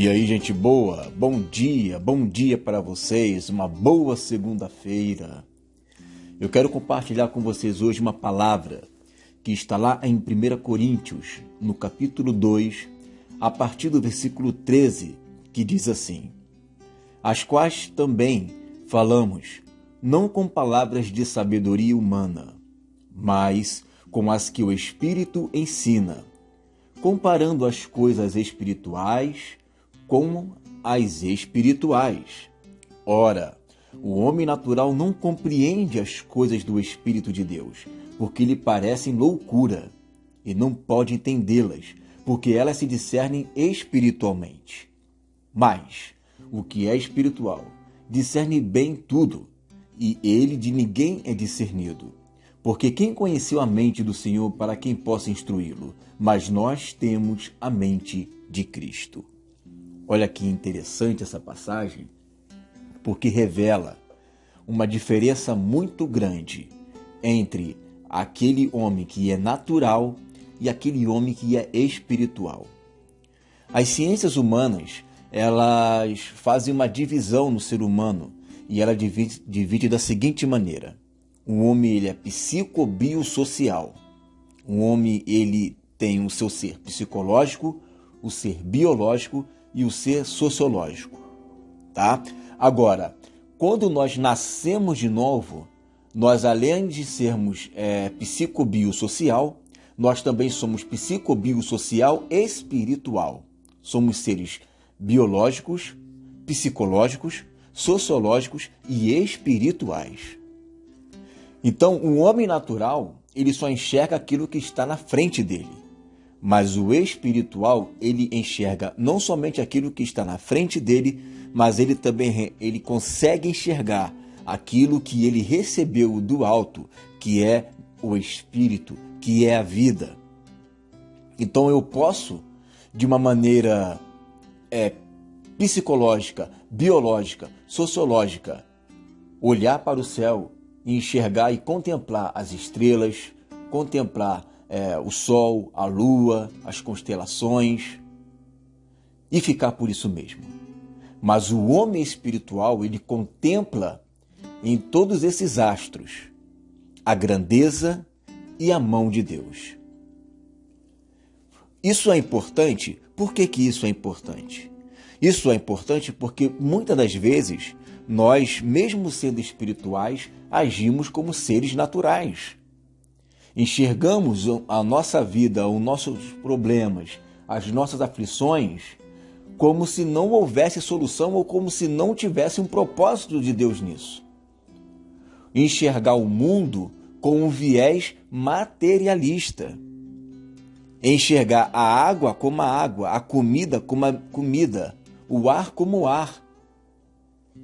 E aí, gente boa, bom dia para vocês, uma boa segunda-feira. Eu quero compartilhar com vocês hoje uma palavra que está lá em 1 Coríntios, no capítulo 2, a partir do versículo 13, que diz assim: as quais também falamos, não com palavras de sabedoria humana, mas com as que o Espírito ensina, comparando as coisas espirituais com as espirituais. Ora, o homem natural não compreende as coisas do Espírito de Deus, porque lhe parecem loucura, e não pode entendê-las, porque elas se discernem espiritualmente. Mas o que é espiritual discerne bem tudo, e ele de ninguém é discernido. Porque quem conheceu a mente do Senhor para quem possa instruí-lo? Mas nós temos a mente de Cristo. Olha que interessante essa passagem, porque revela uma diferença muito grande entre aquele homem que é natural e aquele homem que é espiritual. As ciências humanas, elas fazem uma divisão no ser humano e ela divide da seguinte maneira: o homem ele é psicobiosocial. O homem ele tem o seu ser psicológico, o ser biológico e o ser sociológico, tá? Agora, quando nós nascemos de novo, nós além de sermos psicobiosocial, nós também somos psicobiosocial espiritual. Somos seres biológicos, psicológicos, sociológicos e espirituais. Então, o homem natural, ele só enxerga aquilo que está na frente dele. Mas o espiritual, ele enxerga não somente aquilo que está na frente dele, mas ele também consegue enxergar aquilo que ele recebeu do alto, que é o Espírito, que é a vida. Então eu posso, de uma maneira psicológica, biológica, sociológica, olhar para o céu e enxergar e contemplar as estrelas, contemplar o sol, a lua, as constelações e ficar por isso mesmo. Mas o homem espiritual, ele contempla em todos esses astros a grandeza e a mão de Deus. Isso é importante? Por que isso é importante? Isso é importante porque muitas das vezes nós, mesmo sendo espirituais, agimos como seres naturais. Enxergamos a nossa vida, os nossos problemas, as nossas aflições, como se não houvesse solução ou como se não tivesse um propósito de Deus nisso. Enxergar o mundo com um viés materialista. Enxergar a água como a água, a comida como a comida, o ar como o ar.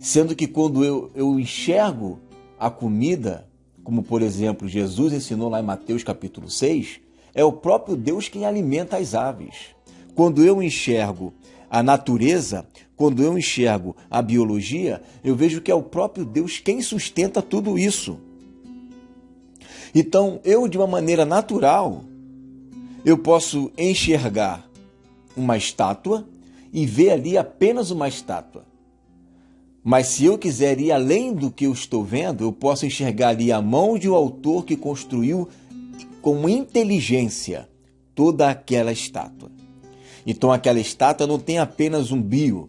Sendo que quando eu enxergo a comida, como por exemplo Jesus ensinou lá em Mateus capítulo 6, é o próprio Deus quem alimenta as aves. Quando eu enxergo a natureza, quando eu enxergo a biologia, eu vejo que é o próprio Deus quem sustenta tudo isso. Então, eu de uma maneira natural, eu posso enxergar uma estátua e ver ali apenas uma estátua. Mas se eu quiser ir além do que eu estou vendo, eu posso enxergar ali a mão de um autor que construiu com inteligência toda aquela estátua. Então aquela estátua não tem apenas um bio,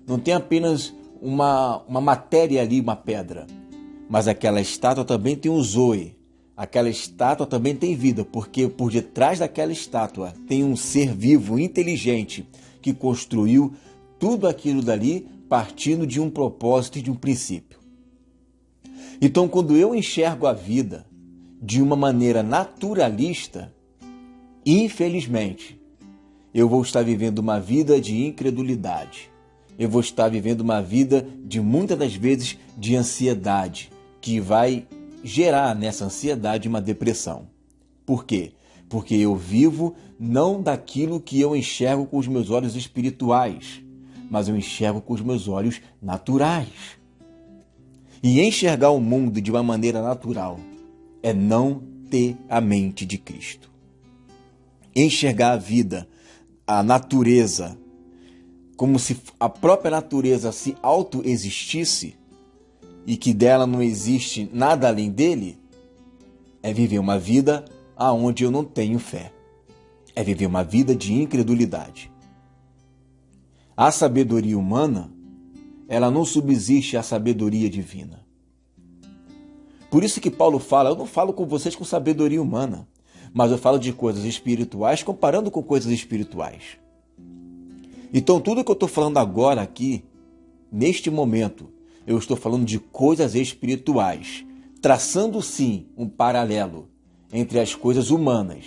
não tem apenas uma matéria ali, uma pedra. Mas aquela estátua também tem um zoe. Aquela estátua também tem vida, porque por detrás daquela estátua tem um ser vivo, inteligente, que construiu tudo aquilo dali partindo de um propósito e de um princípio. Então, quando eu enxergo a vida de uma maneira naturalista, infelizmente, eu vou estar vivendo uma vida de incredulidade. Eu vou estar vivendo uma vida de, muitas das vezes, de ansiedade, que vai gerar nessa ansiedade uma depressão. Por quê? Porque eu vivo não daquilo que eu enxergo com os meus olhos espirituais, mas eu enxergo com os meus olhos naturais. E enxergar o mundo de uma maneira natural é não ter a mente de Cristo. Enxergar a vida, a natureza, como se a própria natureza se autoexistisse e que dela não existe nada além dele, é viver uma vida aonde eu não tenho fé. É viver uma vida de incredulidade. A sabedoria humana, ela não subsiste à sabedoria divina. Por isso que Paulo fala, eu não falo com vocês com sabedoria humana, mas eu falo de coisas espirituais comparando com coisas espirituais. Então tudo que eu estou falando agora aqui, neste momento, eu estou falando de coisas espirituais, traçando sim um paralelo entre as coisas humanas,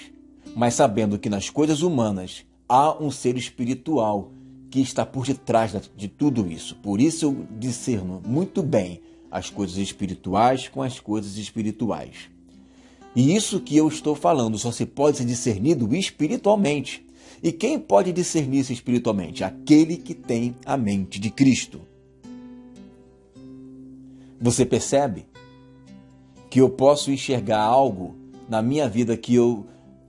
mas sabendo que nas coisas humanas há um ser espiritual que está por detrás de tudo isso. Por isso eu discerno muito bem as coisas espirituais com as coisas espirituais. E isso que eu estou falando só se pode ser discernido espiritualmente. E quem pode discernir isso espiritualmente? Aquele que tem a mente de Cristo. Você percebe que eu posso enxergar algo na minha vida que eu,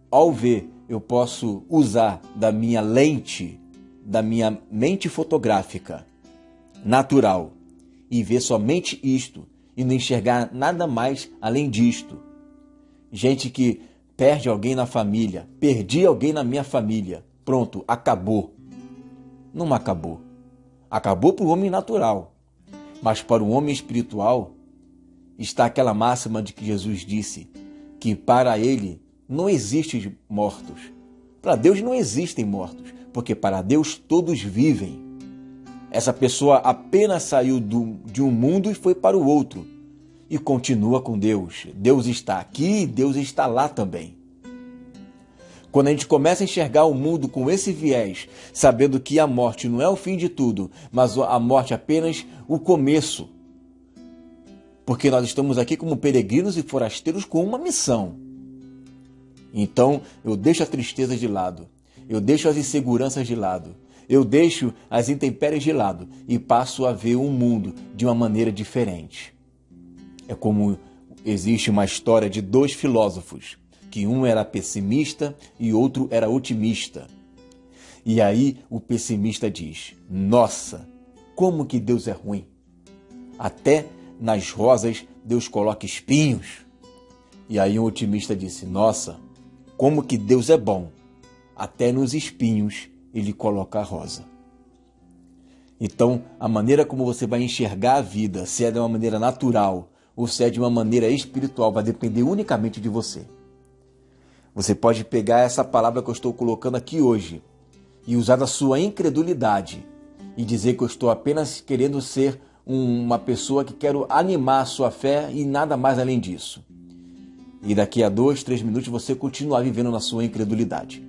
ao ver, eu posso usar da minha lente, da minha mente fotográfica natural e ver somente isto e não enxergar nada mais além disto. Gente que perde alguém na família, perdi alguém na minha família, pronto, acabou. Não acabou. Acabou para o homem natural, mas para o homem espiritual está aquela máxima de que Jesus disse que para ele não existem mortos. Para Deus não existem mortos, porque para Deus todos vivem. Essa pessoa apenas saiu de um mundo e foi para o outro. E continua com Deus. Deus está aqui e Deus está lá também. Quando a gente começa a enxergar o mundo com esse viés, sabendo que a morte não é o fim de tudo, mas a morte é apenas o começo. Porque nós estamos aqui como peregrinos e forasteiros com uma missão. Então, eu deixo a tristeza de lado. Eu deixo as inseguranças de lado. Eu deixo as intempéries de lado e passo a ver o mundo de uma maneira diferente. É como existe uma história de dois filósofos, que um era pessimista e outro era otimista. E aí o pessimista diz: nossa, como que Deus é ruim. Até nas rosas Deus coloca espinhos. E aí o otimista disse: nossa, como que Deus é bom. Até nos espinhos Ele coloca a rosa. Então, a maneira como você vai enxergar a vida, se é de uma maneira natural ou se é de uma maneira espiritual, vai depender unicamente de você. Você pode pegar essa palavra que eu estou colocando aqui hoje e usar da sua incredulidade e dizer que eu estou apenas querendo ser uma pessoa que quero animar a sua fé e nada mais além disso. E daqui a 2, 3 minutos você continuar vivendo na sua incredulidade.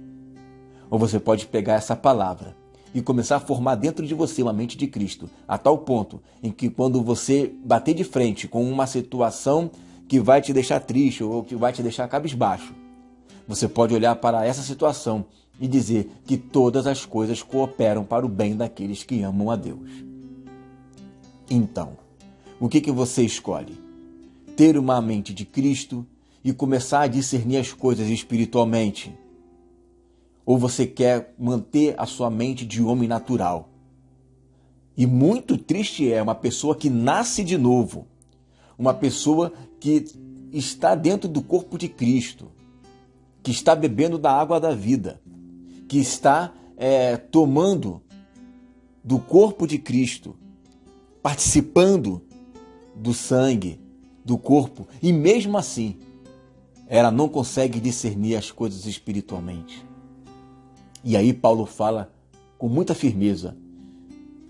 Ou você pode pegar essa palavra e começar a formar dentro de você uma mente de Cristo, a tal ponto em que quando você bater de frente com uma situação que vai te deixar triste ou que vai te deixar cabisbaixo, você pode olhar para essa situação e dizer que todas as coisas cooperam para o bem daqueles que amam a Deus. Então, o que você escolhe? Ter uma mente de Cristo e começar a discernir as coisas espiritualmente? Ou você quer manter a sua mente de homem natural? E muito triste é uma pessoa que nasce de novo, uma pessoa que está dentro do corpo de Cristo, que está bebendo da água da vida, que está tomando do corpo de Cristo, participando do sangue, do corpo, e mesmo assim, ela não consegue discernir as coisas espiritualmente. E aí Paulo fala com muita firmeza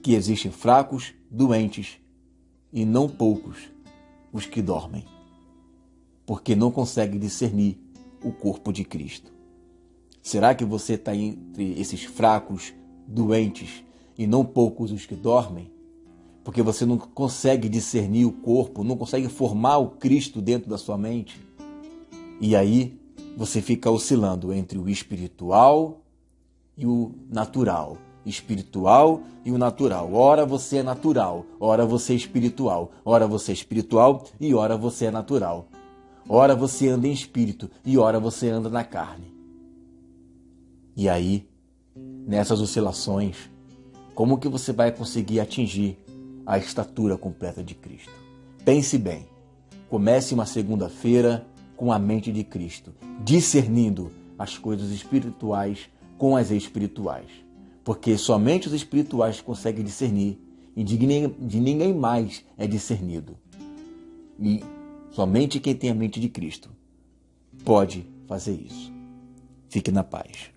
que existem fracos, doentes e não poucos os que dormem, porque não consegue discernir o corpo de Cristo. Será que você está entre esses fracos, doentes e não poucos os que dormem? Porque você não consegue discernir o corpo, não consegue formar o Cristo dentro da sua mente? E aí você fica oscilando entre o espiritual e o natural. Espiritual e o natural. Ora você é natural, ora você é espiritual. Ora você é espiritual e ora você é natural. Ora você anda em espírito e ora você anda na carne. E aí, nessas oscilações, Como que você vai conseguir atingir a estatura completa de Cristo? Pense bem. Comece uma segunda-feira com a mente de Cristo, discernindo as coisas espirituais com as espirituais. Porque somente os espirituais conseguem discernir e de ninguém mais é discernido. E somente quem tem a mente de Cristo pode fazer isso. Fique na paz.